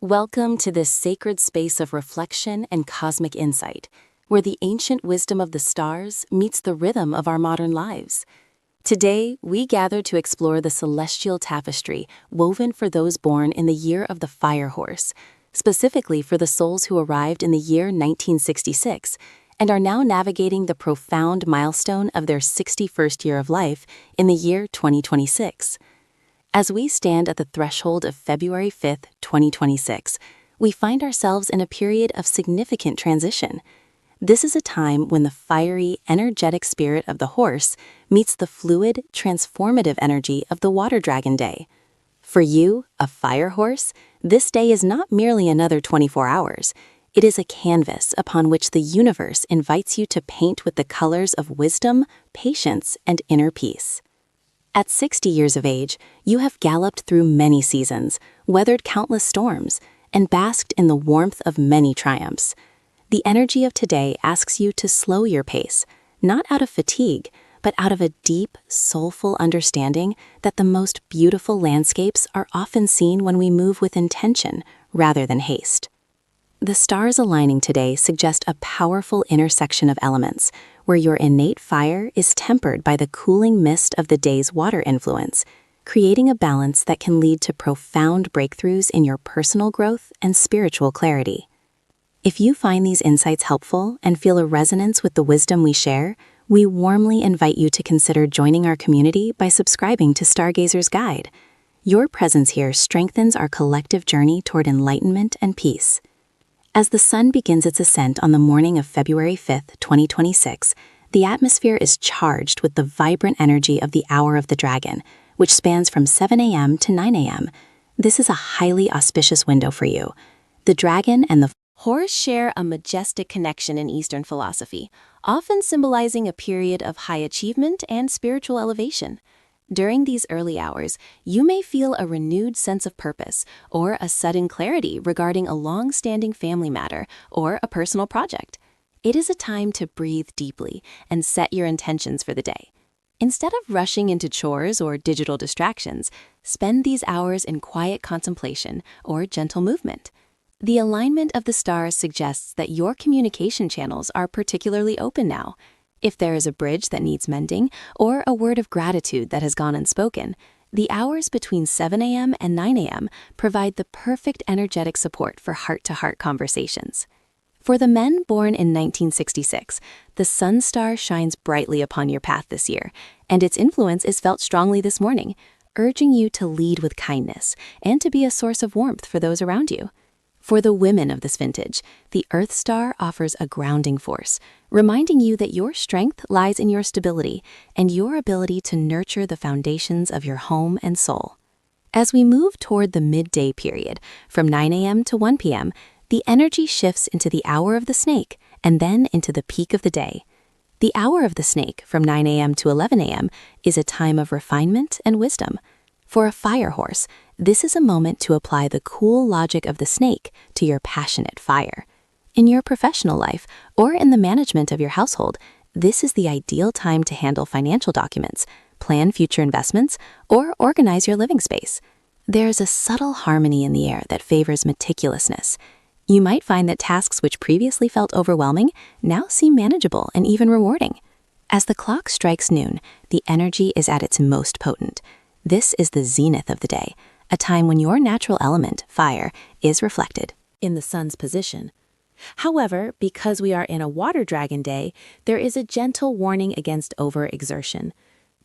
Welcome to this sacred space of reflection and cosmic insight, where the ancient wisdom of the stars meets the rhythm of our modern lives. Today, we gather to explore the celestial tapestry woven for those born in the year of the Fire Horse, specifically for the souls who arrived in the year 1966 and are now navigating the profound milestone of their 61st year of life in the year 2026. As we stand at the threshold of February 5th, 2026, we find ourselves in a period of significant transition. This is a time when the fiery, energetic spirit of the horse meets the fluid, transformative energy of the water dragon day. For you, a fire horse, this day is not merely another 24 hours. It is a canvas upon which the universe invites you to paint with the colors of wisdom, patience, and inner peace. At 60 years of age, you have galloped through many seasons, weathered countless storms, and basked in the warmth of many triumphs. The energy of today asks you to slow your pace, not out of fatigue, but out of a deep, soulful understanding that the most beautiful landscapes are often seen when we move with intention rather than haste. The stars aligning today suggest a powerful intersection of elements, where your innate fire is tempered by the cooling mist of the day's water influence, creating a balance that can lead to profound breakthroughs in your personal growth and spiritual clarity. If you find these insights helpful and feel a resonance with the wisdom we share, we warmly invite you to consider joining our community by subscribing to Stargazer's Guide. Your presence here strengthens our collective journey toward enlightenment and peace. As the sun begins its ascent on the morning of February 5th, 2026, the atmosphere is charged with the vibrant energy of the Hour of the Dragon, which spans from 7 a.m. to 9 a.m. This is a highly auspicious window for you. The dragon and the horse share a majestic connection in Eastern philosophy, often symbolizing a period of high achievement and spiritual elevation. During these early hours, you may feel a renewed sense of purpose or a sudden clarity regarding a long-standing family matter or a personal project. It is a time to breathe deeply and set your intentions for the day. Instead of rushing into chores or digital distractions, spend these hours in quiet contemplation or gentle movement. The alignment of the stars suggests that your communication channels are particularly open now. If there is a bridge that needs mending or a word of gratitude that has gone unspoken, the hours between 7 a.m. and 9 a.m. provide the perfect energetic support for heart-to-heart conversations. For the men born in 1966, the sun star shines brightly upon your path this year, and its influence is felt strongly this morning, urging you to lead with kindness and to be a source of warmth for those around you. For the women of this vintage, the Earth Star offers a grounding force, reminding you that your strength lies in your stability and your ability to nurture the foundations of your home and soul. As we move toward the midday period, from 9 a.m. to 1 p.m., the energy shifts into the Hour of the Snake and then into the peak of the day. The Hour of the Snake, from 9 a.m. to 11 a.m., is a time of refinement and wisdom. For a fire horse, this is a moment to apply the cool logic of the snake to your passionate fire. In your professional life or in the management of your household, this is the ideal time to handle financial documents, plan future investments, or organize your living space. There is a subtle harmony in the air that favors meticulousness. You might find that tasks which previously felt overwhelming now seem manageable and even rewarding. As the clock strikes noon, the energy is at its most potent. This is the zenith of the day, a time when your natural element, fire, is reflected in the sun's position. However, because we are in a water dragon day, there is a gentle warning against overexertion.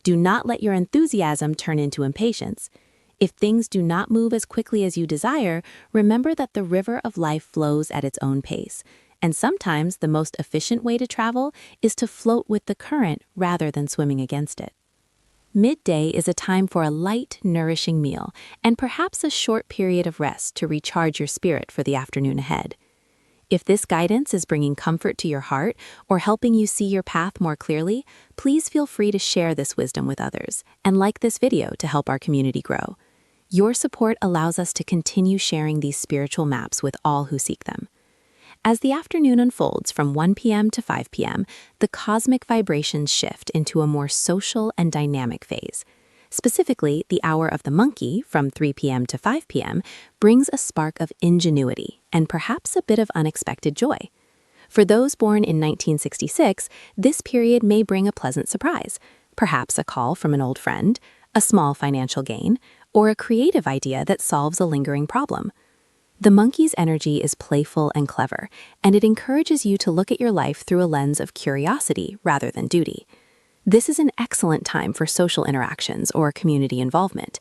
Do not let your enthusiasm turn into impatience. If things do not move as quickly as you desire, remember that the river of life flows at its own pace, and sometimes the most efficient way to travel is to float with the current rather than swimming against it. Midday is a time for a light, nourishing meal and perhaps a short period of rest to recharge your spirit for the afternoon ahead. If this guidance is bringing comfort to your heart or helping you see your path more clearly, please feel free to share this wisdom with others and like this video to help our community grow. Your support allows us to continue sharing these spiritual maps with all who seek them. As the afternoon unfolds from 1 p.m. to 5 p.m., the cosmic vibrations shift into a more social and dynamic phase. Specifically, the hour of the monkey, from 3 p.m. to 5 p.m., brings a spark of ingenuity and perhaps a bit of unexpected joy. For those born in 1966, this period may bring a pleasant surprise, perhaps a call from an old friend, a small financial gain, or a creative idea that solves a lingering problem. The monkey's energy is playful and clever, and it encourages you to look at your life through a lens of curiosity rather than duty. This is an excellent time for social interactions or community involvement.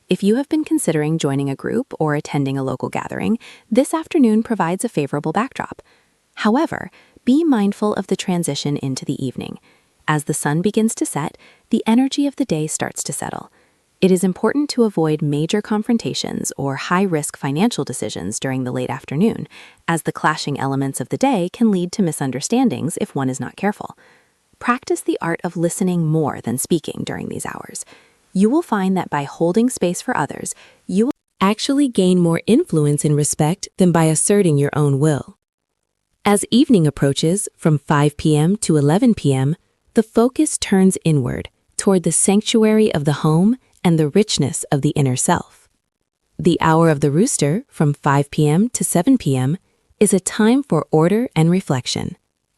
If you have been considering joining a group or attending a local gathering, this afternoon provides a favorable backdrop. However, be mindful of the transition into the evening. As the sun begins to set, the energy of the day starts to settle. It is important to avoid major confrontations or high-risk financial decisions during the late afternoon, as the clashing elements of the day can lead to misunderstandings if one is not careful. Practice the art of listening more than speaking during these hours. You will find that by holding space for others, you will actually gain more influence and respect than by asserting your own will. As evening approaches, from 5 p.m. to 11 p.m., the focus turns inward, toward the sanctuary of the home and the richness of the inner self. The hour of the rooster, from 5 p.m. to 7 p.m., is a time for order and reflection.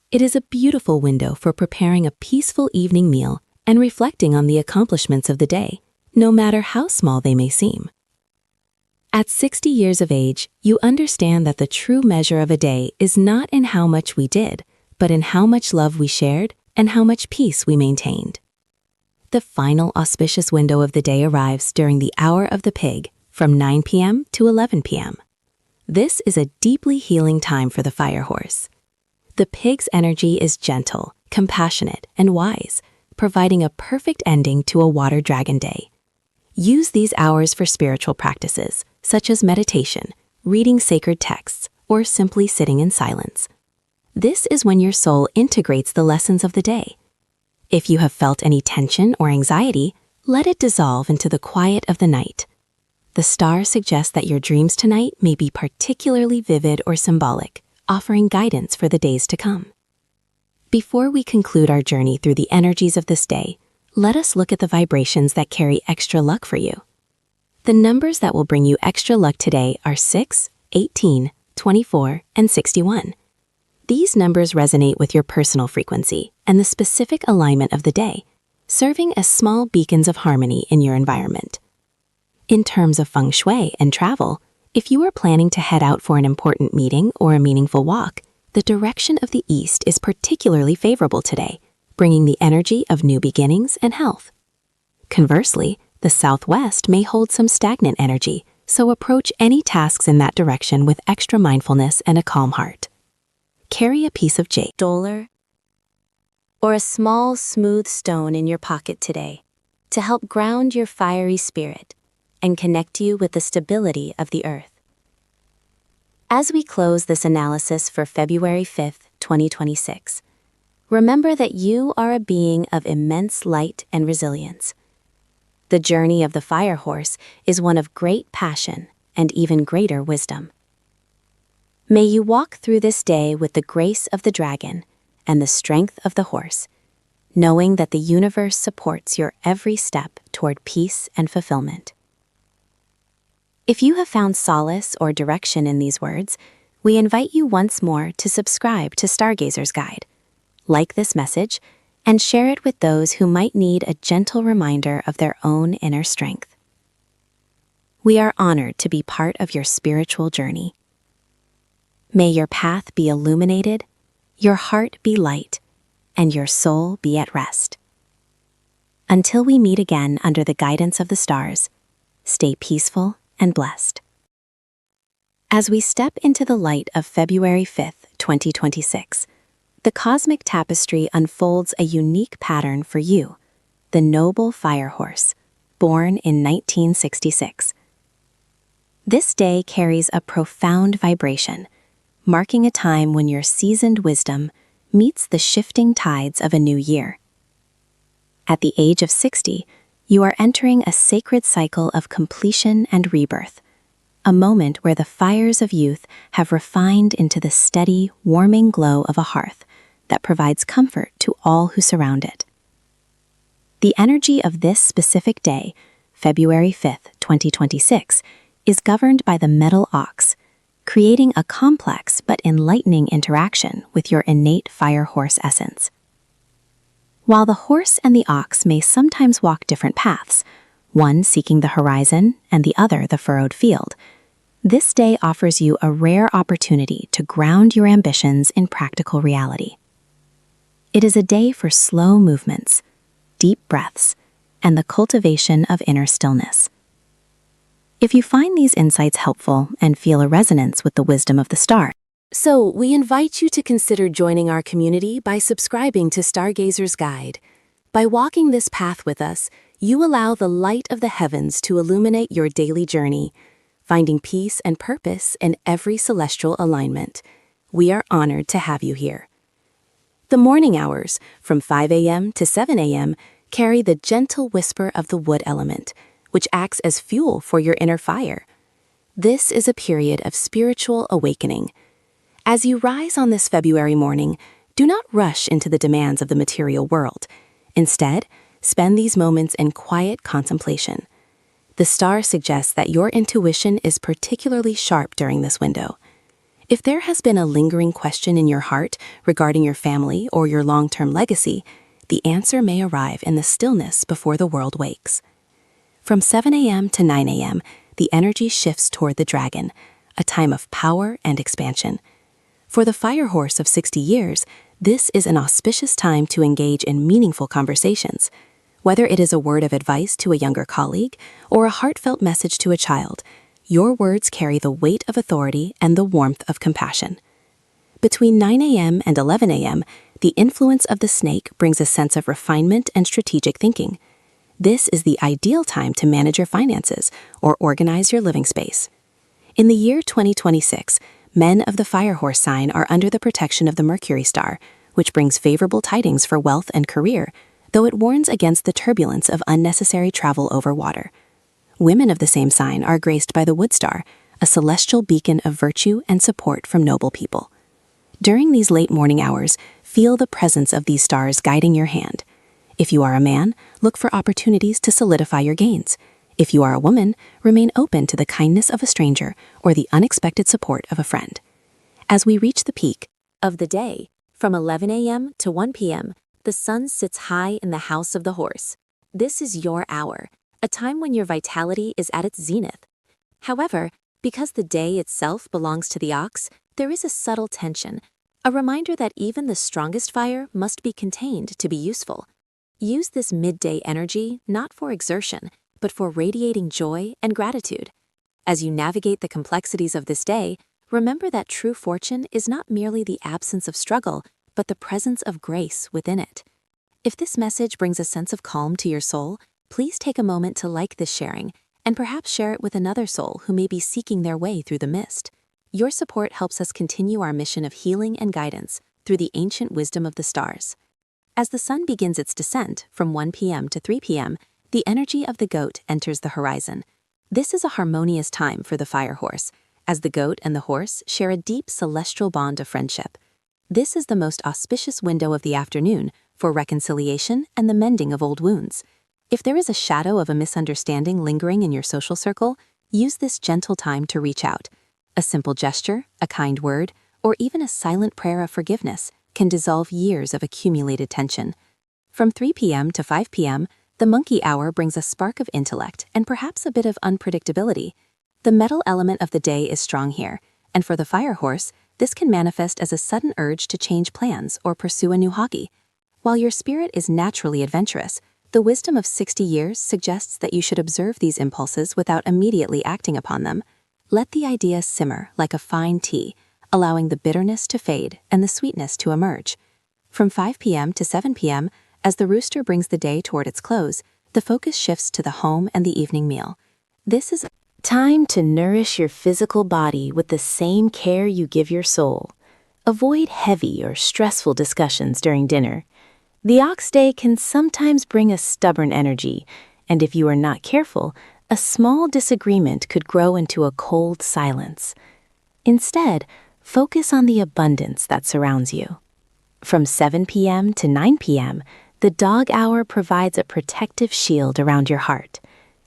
It is a beautiful window for preparing a peaceful evening meal and reflecting on the accomplishments of the day, no matter how small they may seem. At 60 years of age, you understand that the true measure of a day is not in how much we did, but in how much love we shared and how much peace we maintained. The final auspicious window of the day arrives during the hour of the pig, from 9 p.m. to 11 p.m. This is a deeply healing time for the fire horse. The pig's energy is gentle, compassionate, and wise, providing a perfect ending to a water dragon day. Use these hours for spiritual practices, such as meditation, reading sacred texts, or simply sitting in silence. This is when your soul integrates the lessons of the day. If you have felt any tension or anxiety, let it dissolve into the quiet of the night. The stars suggest that your dreams tonight may be particularly vivid or symbolic, offering guidance for the days to come. Before we conclude our journey through the energies of this day, let us look at the vibrations that carry extra luck for you. The numbers that will bring you extra luck today are 6, 18, 24, and 61. These numbers resonate with your personal frequency and the specific alignment of the day, serving as small beacons of harmony in your environment. In terms of feng shui and travel, if you are planning to head out for an important meeting or a meaningful walk, the direction of the east is particularly favorable today, bringing the energy of new beginnings and health. Conversely, the southwest may hold some stagnant energy, so approach any tasks in that direction with extra mindfulness and a calm heart. Carry a piece of jade, dollar, or a small, smooth stone in your pocket today to help ground your fiery spirit and connect you with the stability of the earth. As we close this analysis for February 5th, 2026, remember that you are a being of immense light and resilience. The journey of the fire horse is one of great passion and even greater wisdom. May you walk through this day with the grace of the dragon and the strength of the horse, knowing that the universe supports your every step toward peace and fulfillment. If you have found solace or direction in these words, we invite you once more to subscribe to Stargazer's Guide, like this message, and share it with those who might need a gentle reminder of their own inner strength. We are honored to be part of your spiritual journey. May your path be illuminated, your heart be light, and your soul be at rest. Until we meet again under the guidance of the stars, stay peaceful and blessed. As we step into the light of February 5th, 2026, the cosmic tapestry unfolds a unique pattern for you, the noble fire horse, born in 1966. This day carries a profound vibration, marking a time when your seasoned wisdom meets the shifting tides of a new year. At the age of 60, you are entering a sacred cycle of completion and rebirth, a moment where the fires of youth have refined into the steady, warming glow of a hearth that provides comfort to all who surround it. The energy of this specific day, February 5th, 2026, is governed by the metal ox, creating a complex but enlightening interaction with your innate fire horse essence. While the horse and the ox may sometimes walk different paths, one seeking the horizon and the other the furrowed field, this day offers you a rare opportunity to ground your ambitions in practical reality. It is a day for slow movements, deep breaths, and the cultivation of inner stillness. If you find these insights helpful and feel a resonance with the wisdom of the stars, so we invite you to consider joining our community by subscribing to Stargazer's Guide. By walking this path with us, you allow the light of the heavens to illuminate your daily journey, finding peace and purpose in every celestial alignment. We are honored to have you here. The morning hours, from 5 a.m. to 7 a.m., carry the gentle whisper of the wood element, which acts as fuel for your inner fire. This is a period of spiritual awakening. As you rise on this February morning, do not rush into the demands of the material world. Instead, spend these moments in quiet contemplation. The star suggests that your intuition is particularly sharp during this window. If there has been a lingering question in your heart regarding your family or your long-term legacy, the answer may arrive in the stillness before the world wakes. From 7 a.m. to 9 a.m., the energy shifts toward the dragon, a time of power and expansion. For the fire horse of 60 years, this is an auspicious time to engage in meaningful conversations. Whether it is a word of advice to a younger colleague or a heartfelt message to a child, your words carry the weight of authority and the warmth of compassion. Between 9 a.m. and 11 a.m., the influence of the snake brings a sense of refinement and strategic thinking. This is the ideal time to manage your finances or organize your living space. In the year 2026, men of the fire horse sign are under the protection of the Mercury star, which brings favorable tidings for wealth and career, though it warns against the turbulence of unnecessary travel over water. Women of the same sign are graced by the Wood Star, a celestial beacon of virtue and support from noble people. During these late morning hours, feel the presence of these stars guiding your hand. If you are a man, look for opportunities to solidify your gains. If you are a woman, remain open to the kindness of a stranger or the unexpected support of a friend. As we reach the peak of the day, from 11 a.m. to 1 p.m., the sun sits high in the house of the horse. This is your hour, a time when your vitality is at its zenith. However, because the day itself belongs to the ox, there is a subtle tension, a reminder that even the strongest fire must be contained to be useful. Use this midday energy not for exertion, but for radiating joy and gratitude. As you navigate the complexities of this day, remember that true fortune is not merely the absence of struggle, but the presence of grace within it. If this message brings a sense of calm to your soul, please take a moment to like this sharing and perhaps share it with another soul who may be seeking their way through the mist. Your support helps us continue our mission of healing and guidance through the ancient wisdom of the stars. As the sun begins its descent from 1 p.m. to 3 p.m., the energy of the goat enters the horizon. This is a harmonious time for the fire horse, as the goat and the horse share a deep celestial bond of friendship. This is the most auspicious window of the afternoon for reconciliation and the mending of old wounds. If there is a shadow of a misunderstanding lingering in your social circle, use this gentle time to reach out. A simple gesture, a kind word, or even a silent prayer of forgiveness can dissolve years of accumulated tension. From 3 p.m. to 5 p.m., the monkey hour brings a spark of intellect and perhaps a bit of unpredictability. The metal element of the day is strong here, and for the fire horse, this can manifest as a sudden urge to change plans or pursue a new hobby. While your spirit is naturally adventurous, the wisdom of 60 years suggests that you should observe these impulses without immediately acting upon them. Let the idea simmer like a fine tea, allowing the bitterness to fade and the sweetness to emerge. From 5 p.m. to 7 p.m., as the rooster brings the day toward its close, the focus shifts to the home and the evening meal. This is time to nourish your physical body with the same care you give your soul. Avoid heavy or stressful discussions during dinner. The ox day can sometimes bring a stubborn energy, and if you are not careful, a small disagreement could grow into a cold silence. Instead, focus on the abundance that surrounds you. From 7 p.m. to 9 p.m., The dog hour provides a protective shield around your heart.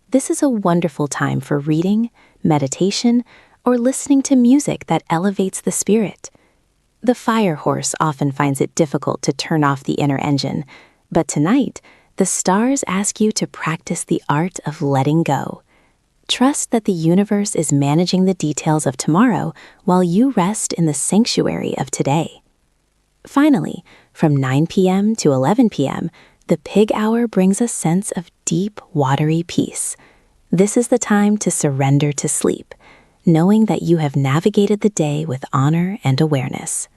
This is a wonderful time for reading, meditation, or listening to music that elevates the spirit. The fire horse often finds it difficult to turn off the inner engine, but tonight, the stars ask you to practice the art of letting go. Trust that the universe is managing the details of tomorrow while you rest in the sanctuary of today. Finally, from 9 p.m. to 11 p.m., the pig hour brings a sense of deep, watery peace. This is the time to surrender to sleep, knowing that you have navigated the day with honor and awareness.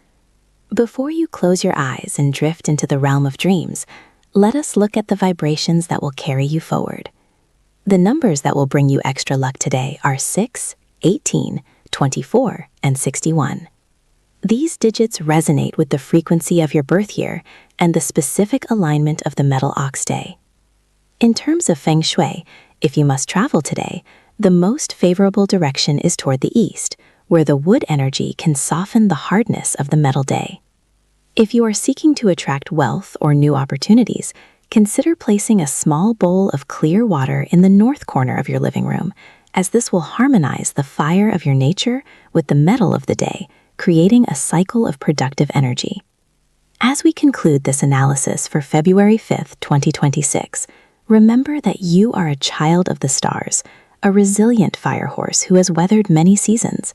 Before you close your eyes and drift into the realm of dreams, let us look at the vibrations that will carry you forward. The numbers that will bring you extra luck today are 6, 18, 24, and 61. These digits resonate with the frequency of your birth year and the specific alignment of the metal ox day. In terms of feng shui, if you must travel today, the most favorable direction is toward the east, where the wood energy can soften the hardness of the metal day. If you are seeking to attract wealth or new opportunities, consider placing a small bowl of clear water in the north corner of your living room, as this will harmonize the fire of your nature with the metal of the day, creating a cycle of productive energy. As we conclude this analysis for February 5th, 2026, remember that you are a child of the stars, a resilient fire horse who has weathered many seasons.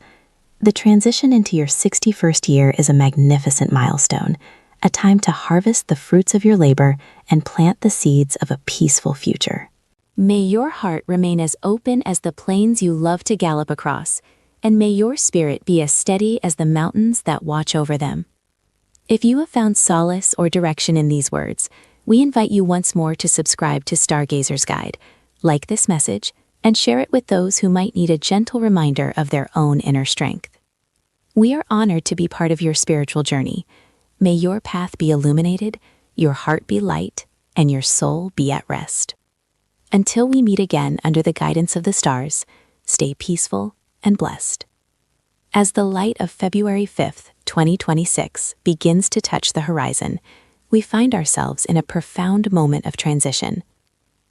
The transition into your 61st year is a magnificent milestone, a time to harvest the fruits of your labor and plant the seeds of a peaceful future. May your heart remain as open as the plains you love to gallop across, and may your spirit be as steady as the mountains that watch over them. If you have found solace or direction in these words, we invite you once more to subscribe to Stargazer's Guide, like this message, and share it with those who might need a gentle reminder of their own inner strength. We are honored to be part of your spiritual journey. May your path be illuminated, your heart be light, and your soul be at rest. Until we meet again under the guidance of the stars, stay peaceful and blessed. As the light of February 5th, 2026 begins to touch the horizon, we find ourselves in a profound moment of transition.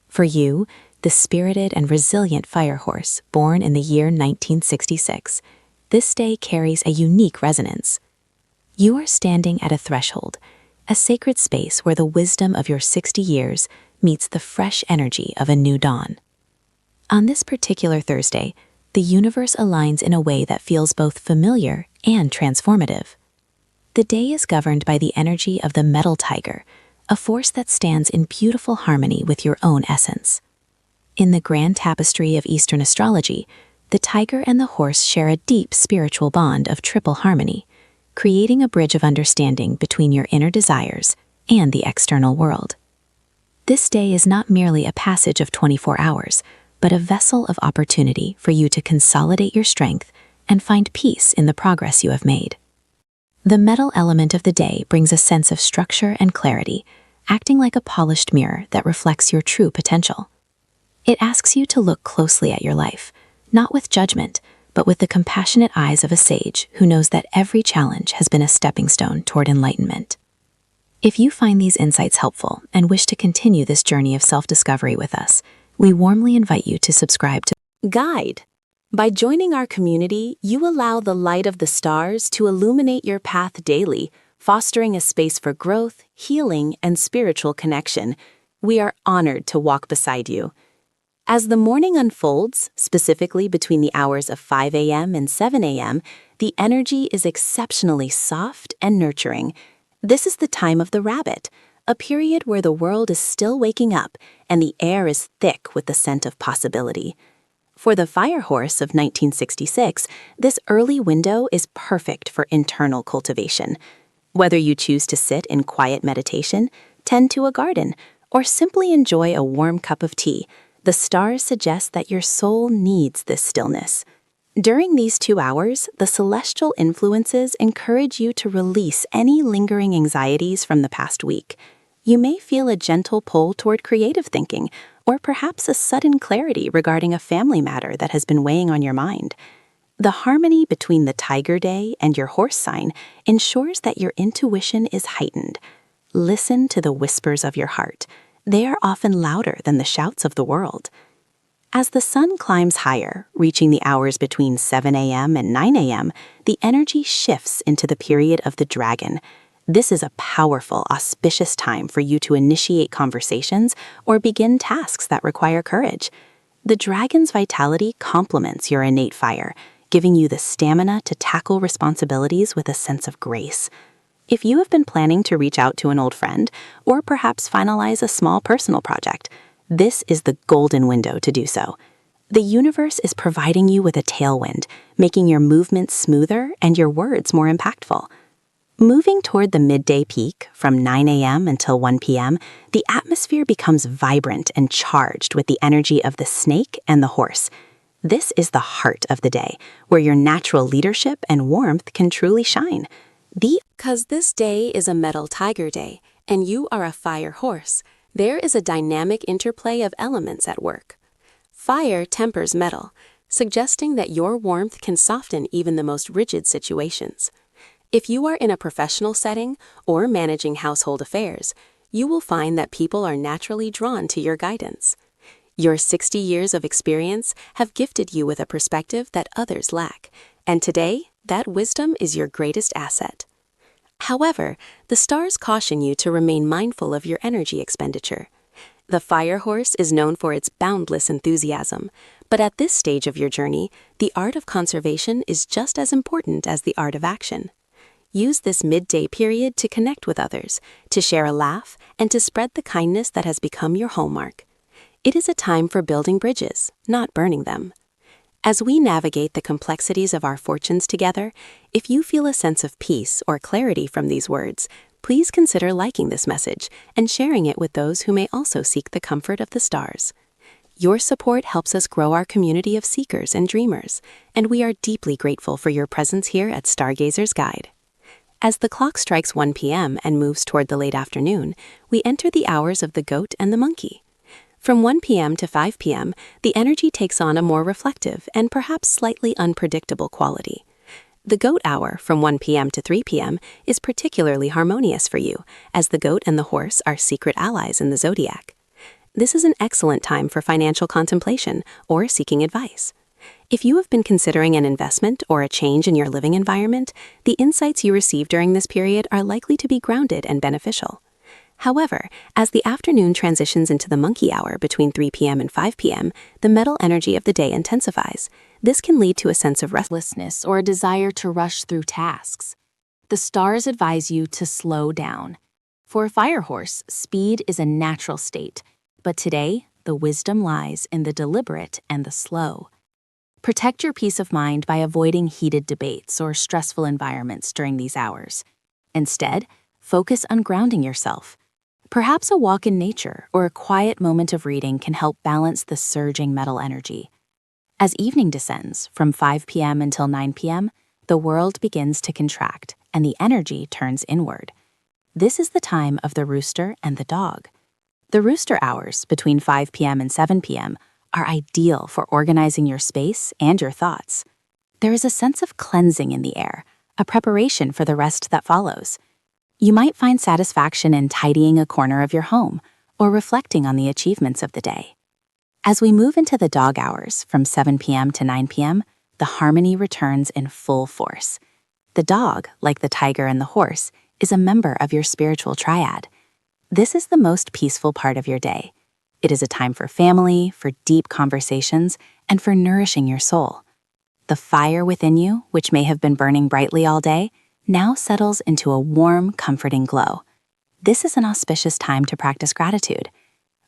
For you, the spirited and resilient fire horse born in the year 1966, this day carries a unique resonance. You are standing at a threshold, a sacred space where the wisdom of your 60 years meets the fresh energy of a new dawn. On this particular Thursday, the universe aligns in a way that feels both familiar and transformative. The day is governed by the energy of the metal tiger, a force that stands in beautiful harmony with your own essence. In the grand tapestry of Eastern astrology, the tiger and the horse share a deep spiritual bond of triple harmony, creating a bridge of understanding between your inner desires and the external world. This day is not merely a passage of 24 hours, but a vessel of opportunity for you to consolidate your strength and find peace in the progress you have made. The metal element of the day brings a sense of structure and clarity, acting like a polished mirror that reflects your true potential. It asks you to look closely at your life, not with judgment, but with the compassionate eyes of a sage who knows that every challenge has been a stepping stone toward enlightenment. If you find these insights helpful and wish to continue this journey of self-discovery with us, we warmly invite you to subscribe to Guide. By joining our community, you allow the light of the stars to illuminate your path daily, fostering a space for growth, healing, and spiritual connection. We are honored to walk beside you. As the morning unfolds, specifically between the hours of 5 a.m. and 7 a.m., the energy is exceptionally soft and nurturing. This is the time of the rabbit, a period where the world is still waking up and the air is thick with the scent of possibility. For the fire horse of 1966, this early window is perfect for internal cultivation. Whether you choose to sit in quiet meditation, tend to a garden, or simply enjoy a warm cup of tea, the stars suggest that your soul needs this stillness. During these 2 hours, the celestial influences encourage you to release any lingering anxieties from the past week. You may feel a gentle pull toward creative thinking, or perhaps a sudden clarity regarding a family matter that has been weighing on your mind. The harmony between the Tiger Day and your horse sign ensures that your intuition is heightened. Listen to the whispers of your heart. They are often louder than the shouts of the world. As the sun climbs higher, reaching the hours between 7 a.m. and 9 a.m., the energy shifts into the period of the dragon. This is a powerful, auspicious time for you to initiate conversations or begin tasks that require courage. The dragon's vitality complements your innate fire, giving you the stamina to tackle responsibilities with a sense of grace. If you have been planning to reach out to an old friend or perhaps finalize a small personal project, this is the golden window to do so. The universe is providing you with a tailwind, making your movements smoother and your words more impactful. Moving toward the midday peak, from 9 a.m. until 1 p.m., the atmosphere becomes vibrant and charged with the energy of the snake and the horse. This is the heart of the day, where your natural leadership and warmth can truly shine. Because this day is a metal tiger day, and you are a fire horse, there is a dynamic interplay of elements at work. Fire tempers metal, suggesting that your warmth can soften even the most rigid situations. If you are in a professional setting or managing household affairs, you will find that people are naturally drawn to your guidance. Your 60 years of experience have gifted you with a perspective that others lack, and today, that wisdom is your greatest asset. However, the stars caution you to remain mindful of your energy expenditure. The fire horse is known for its boundless enthusiasm, but at this stage of your journey, the art of conservation is just as important as the art of action. Use this midday period to connect with others, to share a laugh, and to spread the kindness that has become your hallmark. It is a time for building bridges, not burning them. As we navigate the complexities of our fortunes together, if you feel a sense of peace or clarity from these words, please consider liking this message and sharing it with those who may also seek the comfort of the stars. Your support helps us grow our community of seekers and dreamers, and we are deeply grateful for your presence here at Stargazer's Guide. As the clock strikes 1 p.m. and moves toward the late afternoon, we enter the hours of the goat and the monkey. From 1 p.m. to 5 p.m., the energy takes on a more reflective and perhaps slightly unpredictable quality. The goat hour from 1 p.m. to 3 p.m. is particularly harmonious for you, as the goat and the horse are secret allies in the zodiac. This is an excellent time for financial contemplation or seeking advice. If you have been considering an investment or a change in your living environment, the insights you receive during this period are likely to be grounded and beneficial. However, as the afternoon transitions into the monkey hour between 3 p.m. and 5 p.m., the metal energy of the day intensifies. This can lead to a sense of restlessness or a desire to rush through tasks. The stars advise you to slow down. For a fire horse, speed is a natural state, but today, the wisdom lies in the deliberate and the slow. Protect your peace of mind by avoiding heated debates or stressful environments during these hours. Instead, focus on grounding yourself. Perhaps a walk in nature or a quiet moment of reading can help balance the surging metal energy. As evening descends, from 5 p.m. until 9 p.m., the world begins to contract and the energy turns inward. This is the time of the rooster and the dog. The rooster hours, between 5 p.m. and 7 p.m., are ideal for organizing your space and your thoughts. There is a sense of cleansing in the air, a preparation for the rest that follows. You might find satisfaction in tidying a corner of your home or reflecting on the achievements of the day. As we move into the dog hours, from 7 p.m. to 9 p.m., the harmony returns in full force. The dog, like the tiger and the horse, is a member of your spiritual triad. This is the most peaceful part of your day. It is a time for family, for deep conversations, and for nourishing your soul. The fire within you, which may have been burning brightly all day, now settles into a warm, comforting glow. This is an auspicious time to practice gratitude.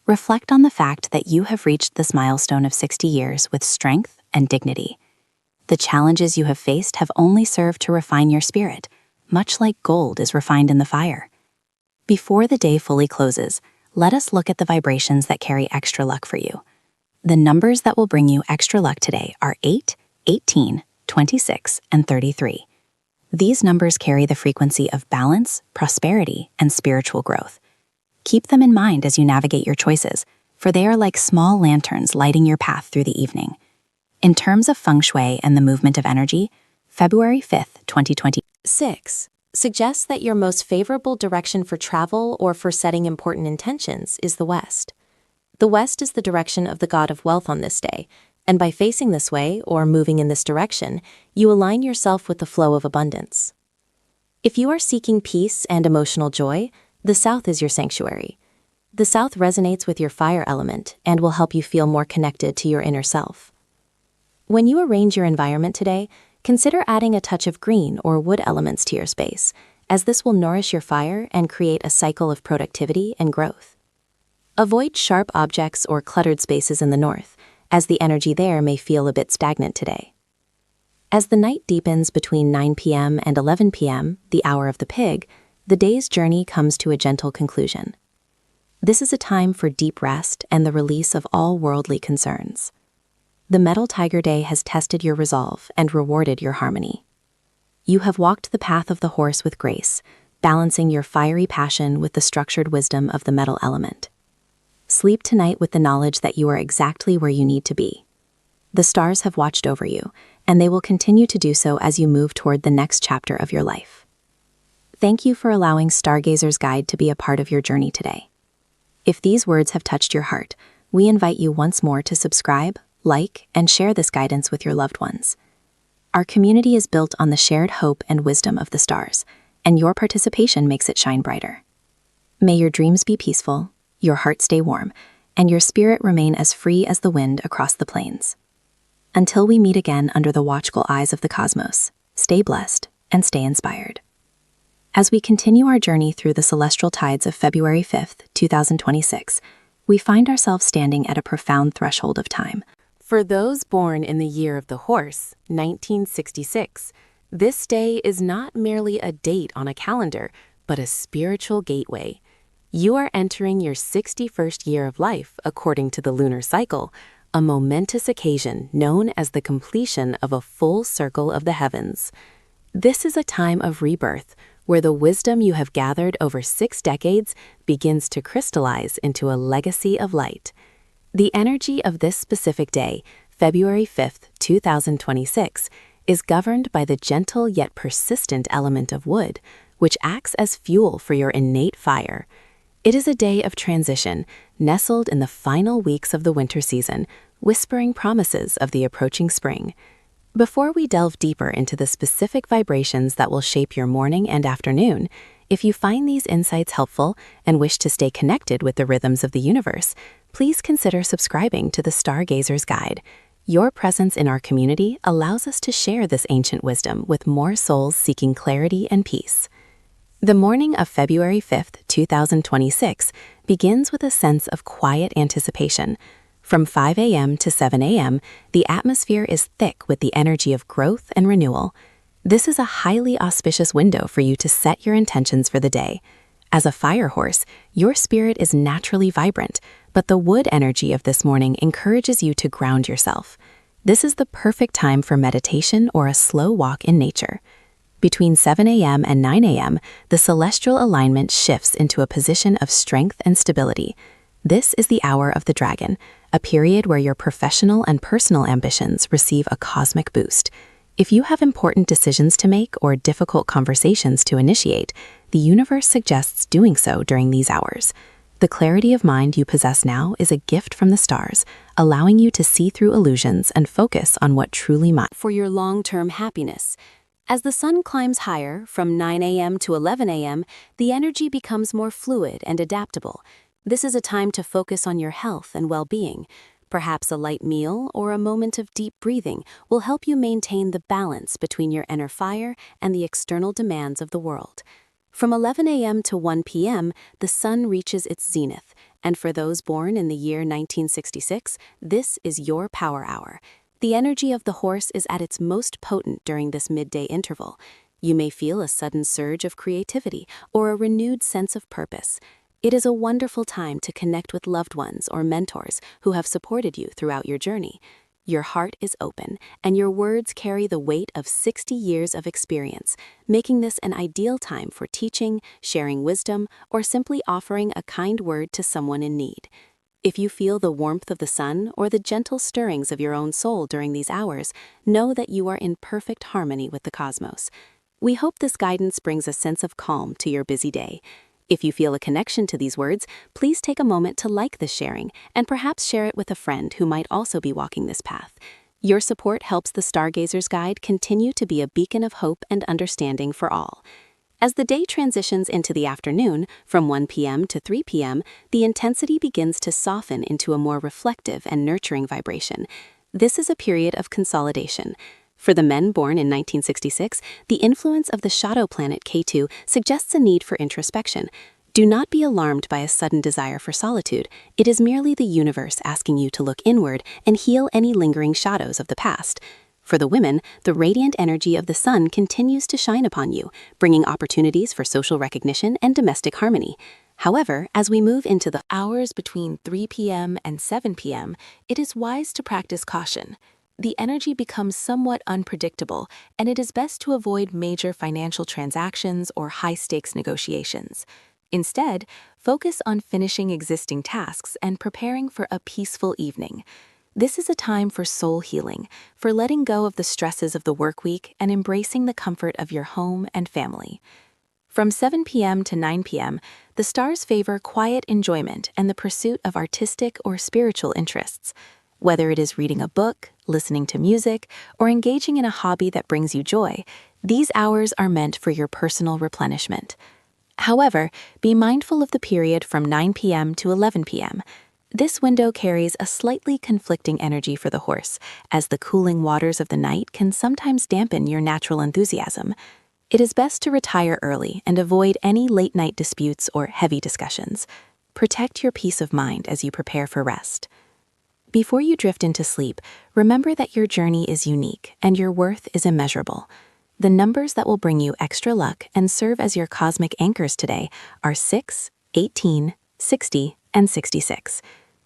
Reflect on the fact that you have reached this milestone of 60 years with strength and dignity. The challenges you have faced have only served to refine your spirit, much like gold is refined in the fire. Before the day fully closes, let us look at the vibrations that carry extra luck for you. The numbers that will bring you extra luck today are 8, 18, 26, and 33. These numbers carry the frequency of balance, prosperity, and spiritual growth. Keep them in mind as you navigate your choices, for they are like small lanterns lighting your path through the evening. In terms of feng shui and the movement of energy, February 5th, 2026 suggests that your most favorable direction for travel or for setting important intentions is the west. The west is the direction of the god of wealth on this day, and by facing this way or moving in this direction, you align yourself with the flow of abundance. If you are seeking peace and emotional joy, the south is your sanctuary. The south resonates with your fire element and will help you feel more connected to your inner self. When you arrange your environment today, consider adding a touch of green or wood elements to your space, as this will nourish your fire and create a cycle of productivity and growth. Avoid sharp objects or cluttered spaces in the north, as the energy there may feel a bit stagnant today. As the night deepens between 9 p.m. and 11 p.m., the hour of the pig, the day's journey comes to a gentle conclusion. This is a time for deep rest and the release of all worldly concerns. The Metal Tiger Day has tested your resolve and rewarded your harmony. You have walked the path of the horse with grace, balancing your fiery passion with the structured wisdom of the metal element. Sleep tonight with the knowledge that you are exactly where you need to be. The stars have watched over you, and they will continue to do so as you move toward the next chapter of your life. Thank you for allowing Stargazer's Guide to be a part of your journey today. If these words have touched your heart, we invite you once more to subscribe, like, and share this guidance with your loved ones. Our community is built on the shared hope and wisdom of the stars, and your participation makes it shine brighter. May your dreams be peaceful, your heart stay warm, and your spirit remain as free as the wind across the plains. Until we meet again under the watchful eyes of the cosmos, stay blessed and stay inspired. As we continue our journey through the celestial tides of February 5th, 2026, we find ourselves standing at a profound threshold of time. For those born in the year of the horse, 1966, this day is not merely a date on a calendar, but a spiritual gateway. You are entering your 61st year of life according to the lunar cycle, a momentous occasion known as the completion of a full circle of the heavens. This is a time of rebirth, where the wisdom you have gathered over 6 decades begins to crystallize into a legacy of light. The energy of this specific day, February 5th, 2026, is governed by the gentle yet persistent element of wood, which acts as fuel for your innate fire. It is a day of transition, nestled in the final weeks of the winter season, whispering promises of the approaching spring. Before we delve deeper into the specific vibrations that will shape your morning and afternoon, if you find these insights helpful and wish to stay connected with the rhythms of the universe, please consider subscribing to the Stargazer's Guide. Your presence in our community allows us to share this ancient wisdom with more souls seeking clarity and peace. The morning of February 5th, 2026, begins with a sense of quiet anticipation. From 5 a.m. to 7 a.m., the atmosphere is thick with the energy of growth and renewal. This is a highly auspicious window for you to set your intentions for the day. As a fire horse, your spirit is naturally vibrant, but the wood energy of this morning encourages you to ground yourself. This is the perfect time for meditation or a slow walk in nature. Between 7 a.m. and 9 a.m., the celestial alignment shifts into a position of strength and stability. This is the hour of the dragon, a period where your professional and personal ambitions receive a cosmic boost. If you have important decisions to make or difficult conversations to initiate, the universe suggests doing so during these hours. The clarity of mind you possess now is a gift from the stars, allowing you to see through illusions and focus on what truly matters. For your long-term happiness. As the sun climbs higher, from 9 a.m. to 11 a.m., the energy becomes more fluid and adaptable. This is a time to focus on your health and well-being. Perhaps a light meal or a moment of deep breathing will help you maintain the balance between your inner fire and the external demands of the world. From 11 a.m. to 1 p.m., the sun reaches its zenith, and for those born in the year 1966, this is your power hour. The energy of the horse is at its most potent during this midday interval. You may feel a sudden surge of creativity or a renewed sense of purpose. It is a wonderful time to connect with loved ones or mentors who have supported you throughout your journey. Your heart is open, and your words carry the weight of 60 years of experience, making this an ideal time for teaching, sharing wisdom, or simply offering a kind word to someone in need. If you feel the warmth of the sun or the gentle stirrings of your own soul during these hours, know that you are in perfect harmony with the cosmos. We hope this guidance brings a sense of calm to your busy day. If you feel a connection to these words, please take a moment to like this sharing and perhaps share it with a friend who might also be walking this path. Your support helps the Stargazer's Guide continue to be a beacon of hope and understanding for all. As the day transitions into the afternoon, from 1 p.m. to 3 p.m., the intensity begins to soften into a more reflective and nurturing vibration. This is a period of consolidation. For the men born in 1966, the influence of the shadow planet K2 suggests a need for introspection. Do not be alarmed by a sudden desire for solitude. It is merely the universe asking you to look inward and heal any lingering shadows of the past. For the women, the radiant energy of the sun continues to shine upon you, bringing opportunities for social recognition and domestic harmony. However, as we move into the hours between 3 p.m. and 7 p.m., it is wise to practice caution. The energy becomes somewhat unpredictable, and it is best to avoid major financial transactions or high-stakes negotiations. Instead, focus on finishing existing tasks and preparing for a peaceful evening. This is a time for soul healing, for letting go of the stresses of the work week and embracing the comfort of your home and family. From 7 p.m. to 9 p.m., the stars favor quiet enjoyment and the pursuit of artistic or spiritual interests. Whether it is reading a book, listening to music, or engaging in a hobby that brings you joy, these hours are meant for your personal replenishment. However, be mindful of the period from 9 p.m. to 11 p.m. This window carries a slightly conflicting energy for the horse, as the cooling waters of the night can sometimes dampen your natural enthusiasm. It is best to retire early and avoid any late-night disputes or heavy discussions. Protect your peace of mind as you prepare for rest. Before you drift into sleep, remember that your journey is unique and your worth is immeasurable. The numbers that will bring you extra luck and serve as your cosmic anchors today are 6, 18, 60, and 66.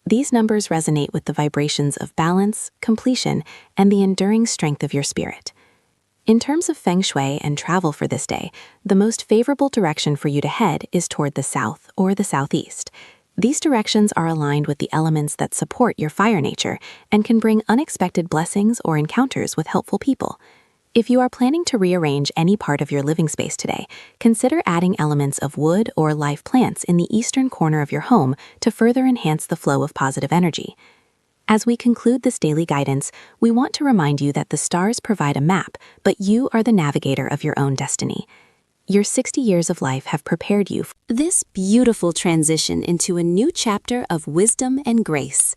These numbers resonate with the vibrations of balance, completion, and the enduring strength of your spirit. In terms of feng shui and travel for this day, the most favorable direction for you to head is toward the south or the southeast. These directions are aligned with the elements that support your fire nature and can bring unexpected blessings or encounters with helpful people. If you are planning to rearrange any part of your living space today, consider adding elements of wood or live plants in the eastern corner of your home to further enhance the flow of positive energy. As we conclude this daily guidance, we want to remind you that the stars provide a map, but you are the navigator of your own destiny. Your 60 years of life have prepared you for this beautiful transition into a new chapter of wisdom and grace.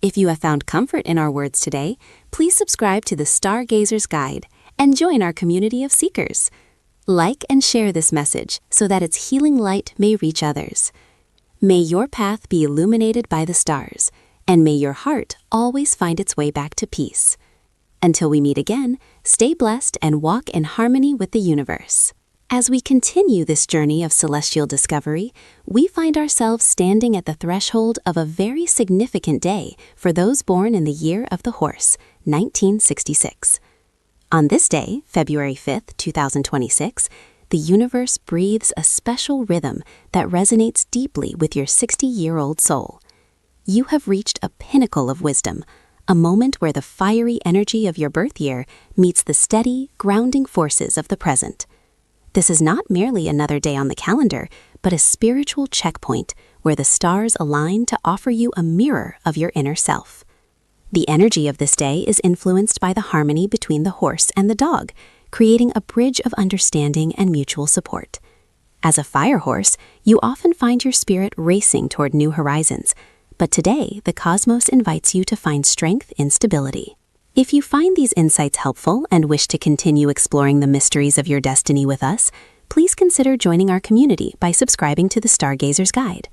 If you have found comfort in our words today, please subscribe to the Stargazer's Guide and join our community of seekers. Like and share this message so that its healing light may reach others. May your path be illuminated by the stars, and may your heart always find its way back to peace. Until we meet again, stay blessed and walk in harmony with the universe. As we continue this journey of celestial discovery, we find ourselves standing at the threshold of a very significant day for those born in the year of the horse, 1966. On this day, February 5th, 2026, the universe breathes a special rhythm that resonates deeply with your 60-year-old soul. You have reached a pinnacle of wisdom, a moment where the fiery energy of your birth year meets the steady, grounding forces of the present. This is not merely another day on the calendar, but a spiritual checkpoint where the stars align to offer you a mirror of your inner self. The energy of this day is influenced by the harmony between the horse and the dog, creating a bridge of understanding and mutual support. As a fire horse, you often find your spirit racing toward new horizons, but today the cosmos invites you to find strength in stability. If you find these insights helpful and wish to continue exploring the mysteries of your destiny with us, please consider joining our community by subscribing to the Stargazer's Guide.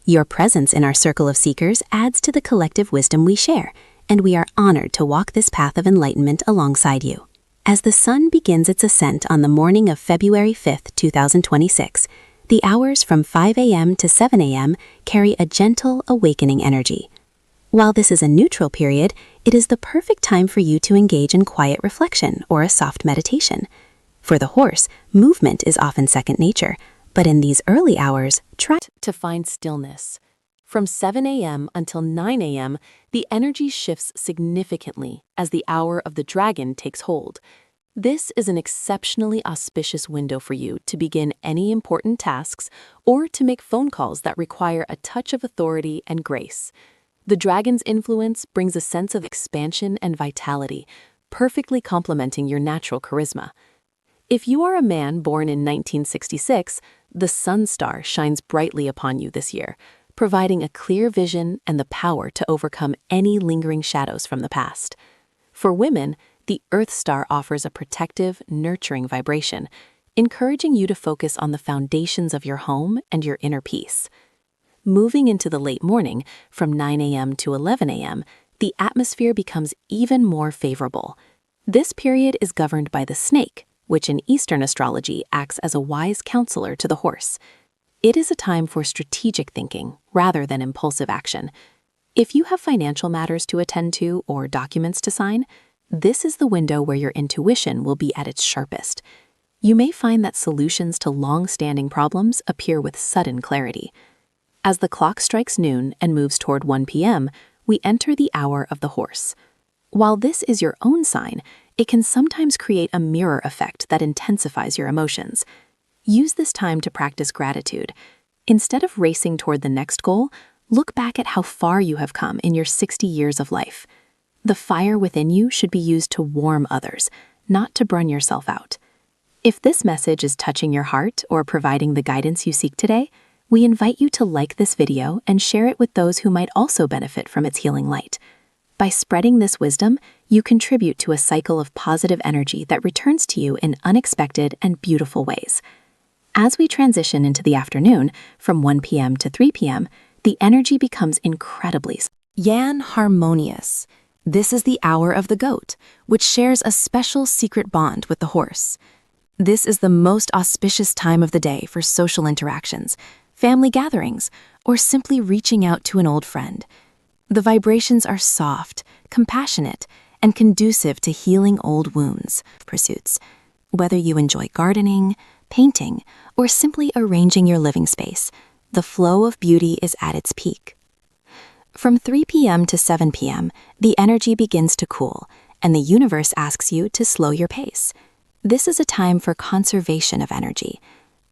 Your presence in our circle of seekers adds to the collective wisdom we share, and we are honored to walk this path of enlightenment alongside you. As the sun begins its ascent on the morning of February 5th, 2026, the hours from 5 a.m. to 7 a.m. carry a gentle, awakening energy. While this is a neutral period, it is the perfect time for you to engage in quiet reflection or a soft meditation. For the horse, movement is often second nature, but in these early hours, try to find stillness. From 7 a.m. until 9 a.m., the energy shifts significantly as the hour of the dragon takes hold. This is an exceptionally auspicious window for you to begin any important tasks or to make phone calls that require a touch of authority and grace. The dragon's influence brings a sense of expansion and vitality, perfectly complementing your natural charisma. If you are a man born in 1966, the Sun Star shines brightly upon you this year, providing a clear vision and the power to overcome any lingering shadows from the past. For women, the Earth Star offers a protective, nurturing vibration, encouraging you to focus on the foundations of your home and your inner peace. Moving into the late morning, from 9 a.m. to 11 a.m., the atmosphere becomes even more favorable. This period is governed by the snake, which in Eastern astrology acts as a wise counselor to the horse. It is a time for strategic thinking rather than impulsive action. If you have financial matters to attend to or documents to sign, this is the window where your intuition will be at its sharpest. You may find that solutions to long-standing problems appear with sudden clarity. As the clock strikes noon and moves toward 1 p.m., we enter the hour of the horse. While this is your own sign, it can sometimes create a mirror effect that intensifies your emotions. Use this time to practice gratitude. Instead of racing toward the next goal, look back at how far you have come in your 60 years of life. The fire within you should be used to warm others, not to burn yourself out. If this message is touching your heart or providing the guidance you seek today, we invite you to like this video and share it with those who might also benefit from its healing light. By spreading this wisdom, you contribute to a cycle of positive energy that returns to you in unexpected and beautiful ways. As we transition into the afternoon, from 1 p.m. to 3 p.m., the energy becomes incredibly Yan harmonious. This is the hour of the goat, which shares a special secret bond with the horse. This is the most auspicious time of the day for social interactions, family gatherings, or simply reaching out to an old friend. The vibrations are soft, compassionate, and conducive to healing old wounds pursuits. Whether you enjoy gardening, painting, or simply arranging your living space, the flow of beauty is at its peak. From 3 p.m. to 7 p.m., the energy begins to cool, and the universe asks you to slow your pace. This is a time for conservation of energy.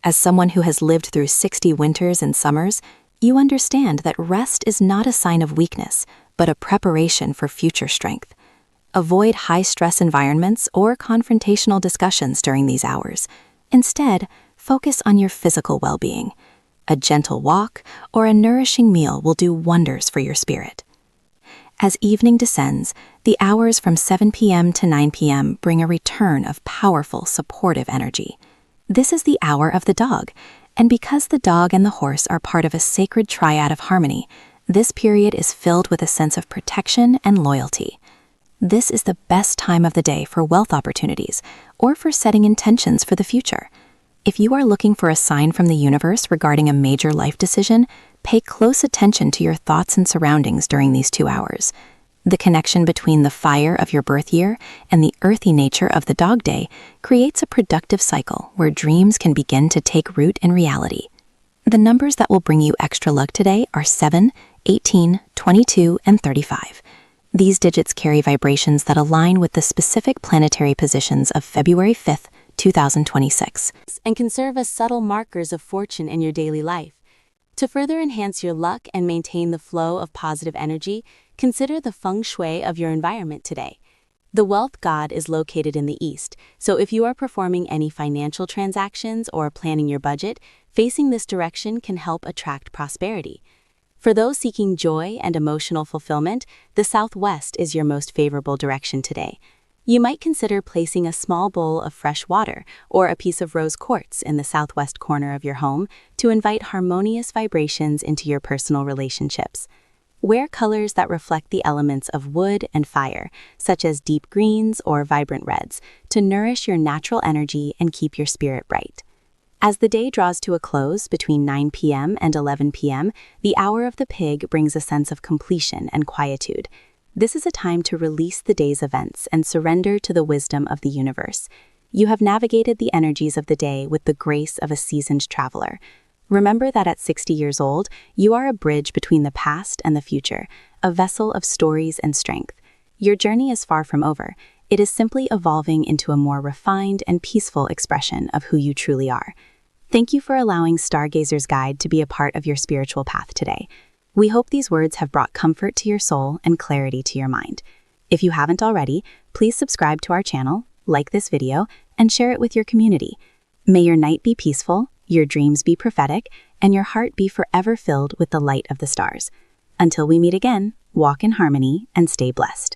As someone who has lived through 60 winters and summers, you understand that rest is not a sign of weakness, but a preparation for future strength. Avoid high-stress environments or confrontational discussions during these hours. Instead, focus on your physical well-being. A gentle walk or a nourishing meal will do wonders for your spirit. As evening descends, the hours from 7 p.m. to 9 p.m. bring a return of powerful, supportive energy. This is the hour of the dog, and because the dog and the horse are part of a sacred triad of harmony, this period is filled with a sense of protection and loyalty. This is the best time of the day for wealth opportunities or for setting intentions for the future. If you are looking for a sign from the universe regarding a major life decision, pay close attention to your thoughts and surroundings during these 2 hours. The connection between the fire of your birth year and the earthy nature of the dog day creates a productive cycle where dreams can begin to take root in reality. The numbers that will bring you extra luck today are 7, 18, 22, and 35. These digits carry vibrations that align with the specific planetary positions of February 5th, 2026, and can serve as subtle markers of fortune in your daily life. To further enhance your luck and maintain the flow of positive energy, consider the feng shui of your environment today. The wealth god is located in the east, so if you are performing any financial transactions or planning your budget, facing this direction can help attract prosperity. For those seeking joy and emotional fulfillment, the southwest is your most favorable direction today. You might consider placing a small bowl of fresh water or a piece of rose quartz in the southwest corner of your home to invite harmonious vibrations into your personal relationships. Wear colors that reflect the elements of wood and fire, such as deep greens or vibrant reds, to nourish your natural energy and keep your spirit bright. As the day draws to a close between 9 p.m. and 11 p.m., the hour of the pig brings a sense of completion and quietude. This is a time to release the day's events and surrender to the wisdom of the universe. You have navigated the energies of the day with the grace of a seasoned traveler. Remember that at 60 years old, you are a bridge between the past and the future, a vessel of stories and strength. Your journey is far from over. It is simply evolving into a more refined and peaceful expression of who you truly are. Thank you for allowing Stargazer's Guide to be a part of your spiritual path today. We hope these words have brought comfort to your soul and clarity to your mind. If you haven't already, please subscribe to our channel, like this video, and share it with your community. May your night be peaceful, your dreams be prophetic, and your heart be forever filled with the light of the stars. Until we meet again, walk in harmony and stay blessed.